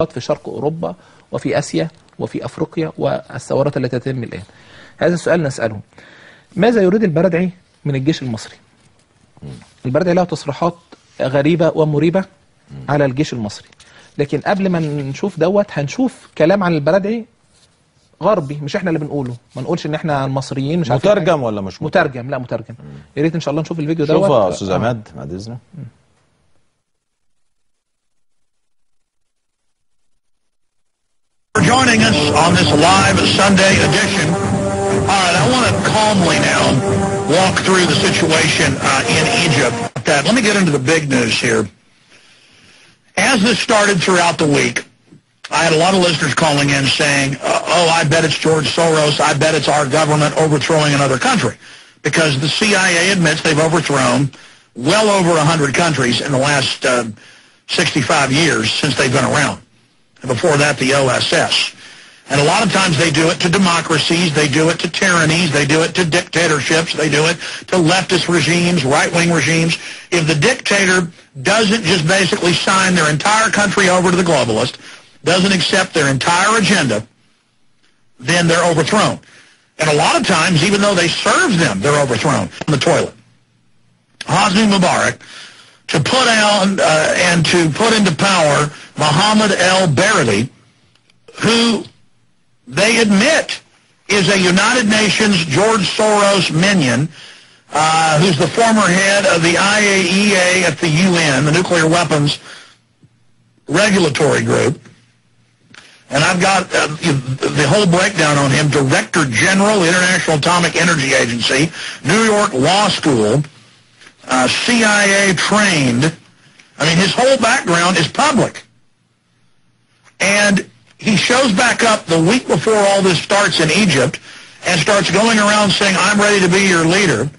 في شرق أوروبا وفي آسيا وفي أفريقيا والثورات التي تتم الآن. هذا السؤال نسأله: ماذا يريد البرادعي من الجيش المصري؟ البرادعي له تصريحات غريبة ومريبة على الجيش المصري، لكن قبل ما نشوف دوت هنشوف كلام عن البرادعي غربي، مش احنا اللي بنقوله، ما نقولش ان احنا المصريين مش عارفين. مترجم ولا مش مترجم؟ لا مترجم. يا ريت ان شاء الله نشوف الفيديو دوت. شوفها يا استاذ عماد بعد اذنك. For joining us on this live Sunday edition. All right, I want to calmly now walk through the situation in Egypt. Let me get into the big news here. As this started throughout the week, I had a lot of listeners calling in saying, oh, I bet it's George Soros, I bet it's our government overthrowing another country. Because the CIA admits they've overthrown well over 100 countries in the last 65 years since they've been around. And before that, the OSS. And a lot of times they do it to democracies, they do it to tyrannies, they do it to dictatorships, they do it to leftist regimes, right-wing regimes. If the dictator doesn't just basically sign their entire country over to the globalist, doesn't accept their entire agenda, then they're overthrown. And a lot of times, even though they serve them, they're overthrown in the toilet. Hosni Mubarak, to put out and to put into power Mohammed el-Baradi, who they admit is a United Nations George Soros minion, who's the former head of the IAEA at the UN, the Nuclear Weapons Regulatory Group. And I've got the whole breakdown on him: Director General, International Atomic Energy Agency, New York Law School, CIA trained. I mean, his whole background is public. And he shows back up the week before all this starts in Egypt and starts going around saying, I'm ready to be your leader.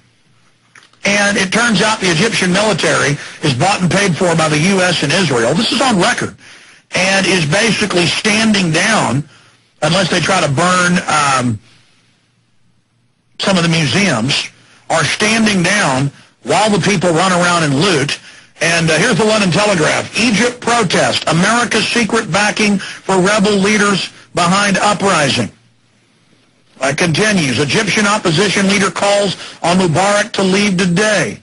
And it turns out the Egyptian military is bought and paid for by the U.S. and Israel. This is on record. And is basically standing down, unless they try to burn some of the museums, are standing down while the people run around and loot. And here's the London Telegraph. Egypt protest. America's secret backing for rebel leaders behind uprising. Continues. Egyptian opposition leader calls on Mubarak to leave today.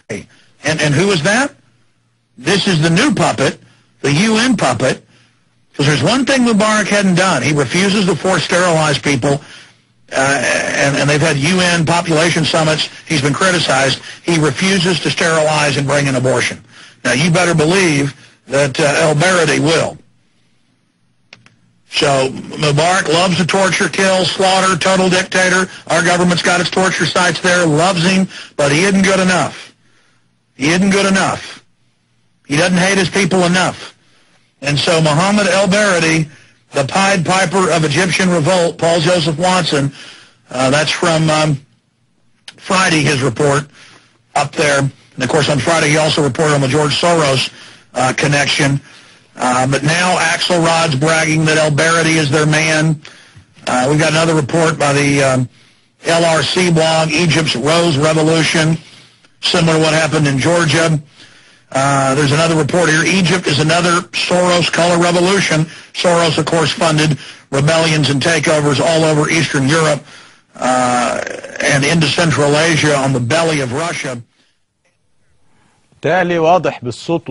And who is that? This is the new puppet, the UN puppet. Because there's one thing Mubarak hadn't done. He refuses to force sterilize people. And they've had UN population summits. He's been criticized. He refuses to sterilize and bring in abortion. Now, you better believe that el-Baradi will. So, Mubarak loves to torture, kill, slaughter, total dictator. Our government's got its torture sites there, loves him, but he isn't good enough. He isn't good enough. He doesn't hate his people enough. And so, Mohammed el-Baradi, the Pied Piper of Egyptian revolt, Paul Joseph Watson, that's from Friday, his report up there. And, of course, on Friday, he also reported on the George Soros connection. But now Axelrod's bragging that el-Baradi is their man. We've got another report by the LRC blog, Egypt's Rose Revolution, similar to what happened in Georgia. There's another report here. Egypt is another Soros color revolution. Soros, of course, funded rebellions and takeovers all over Eastern Europe and into Central Asia on the belly of Russia. تالي واضح بالصوت